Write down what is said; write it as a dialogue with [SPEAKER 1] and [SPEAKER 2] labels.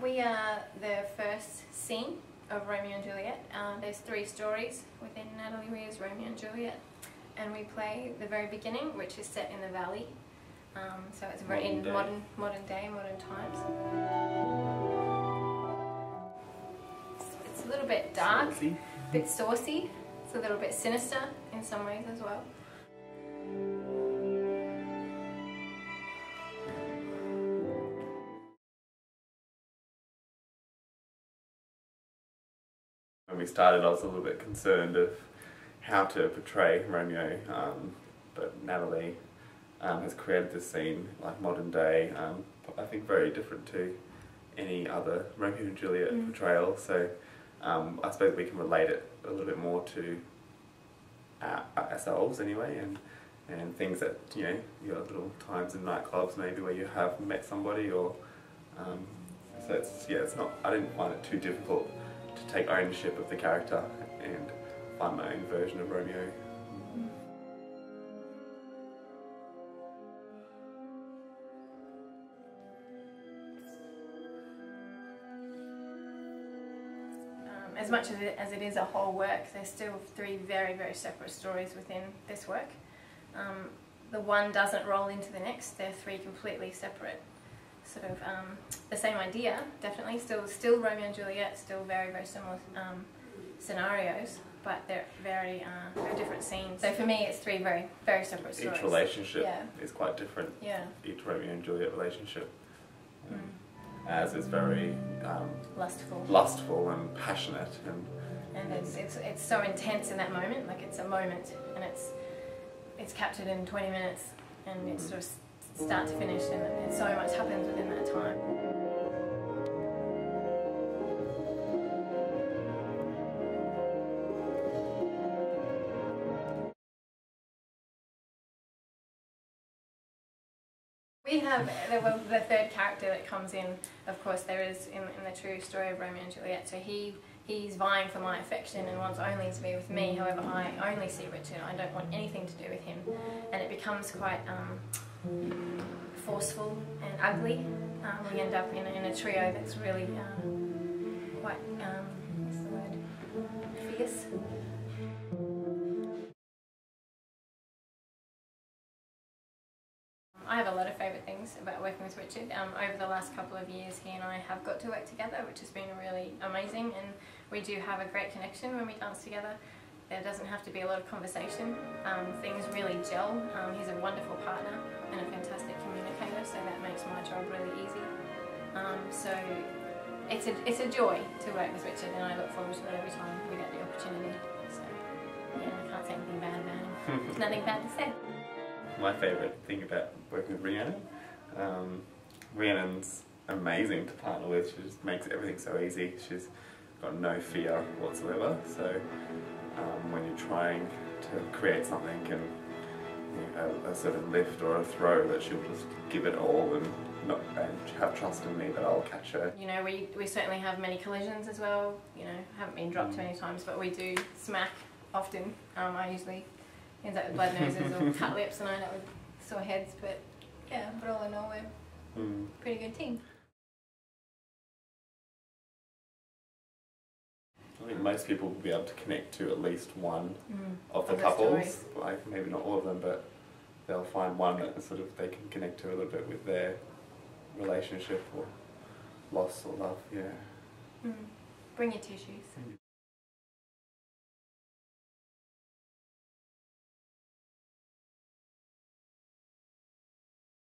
[SPEAKER 1] We are the first scene of Romeo and Juliet. There's 3 stories within Natalie Rhea's Romeo and Juliet, and we play the very beginning, which is set in the valley. So it's very in modern day, modern times. It's a little bit dark, a bit saucy. It's a little bit sinister in some ways as well.
[SPEAKER 2] When we started, I was a little bit concerned of how to portray Romeo, but Natalie has created this scene like modern day, I think very different to any other Romeo and Juliet portrayal, so I suppose we can relate it a little bit more to ourselves anyway, and things that, you know, your little times in nightclubs maybe where you have met somebody, or so it's not, I didn't find it too difficult to take ownership of the character and find my own version of Romeo.
[SPEAKER 1] As much as it is a whole work, there's still 3 very, very separate stories within this work. The one doesn't roll into the next, they're 3 completely separate. Sort of the same idea, definitely, still Romeo and Juliet, still very, very similar scenarios, but they're very, very different scenes. So for me it's 3 very, very separate stories.
[SPEAKER 2] Each relationship is quite different, each Romeo and Juliet relationship. As is very lustful and passionate,
[SPEAKER 1] and it's so intense in that moment. Like, it's a moment, and it's captured in 20 minutes, and it's sort of start to finish, and so much happens within that time. We have the 3rd character that comes in, of course, there is in the true story of Romeo and Juliet. So he's vying for my affection and wants only to be with me. However, I only see Richard. I don't want anything to do with him, and it becomes quite forceful and ugly. We end up in a trio that's really quite what's the word? Fierce. I have a lot of favourite things about working with Richard. Over the last couple of years, he and I have got to work together, which has been really amazing, and we do have a great connection when we dance together. There doesn't have to be a lot of conversation. Things really gel. He's a wonderful partner and a fantastic communicator, so that makes my job really easy. So it's a joy to work with Richard, and I look forward to it every time we get the opportunity. So yeah, I can't say anything bad about him. There's nothing bad to say.
[SPEAKER 2] My favourite thing about working with Rhiannon, Rhiannon's amazing to partner with. She just makes everything so easy. She's got no fear whatsoever, so when you're trying to create something and a sort of lift or a throw, that she'll just give it all and have trust in me that I'll catch her.
[SPEAKER 1] You know, we certainly have many collisions as well. You know, haven't been dropped too many times, but we do smack often. I usually ends up with blood noses or cut lips, and I end up with sore heads, but yeah, but all in all, we're a pretty good team.
[SPEAKER 2] I think most people will be able to connect to at least one of the couples, like maybe not all of them, but they'll find one that sort of they can connect to a little bit with their relationship or loss or love,
[SPEAKER 1] Bring your tissues.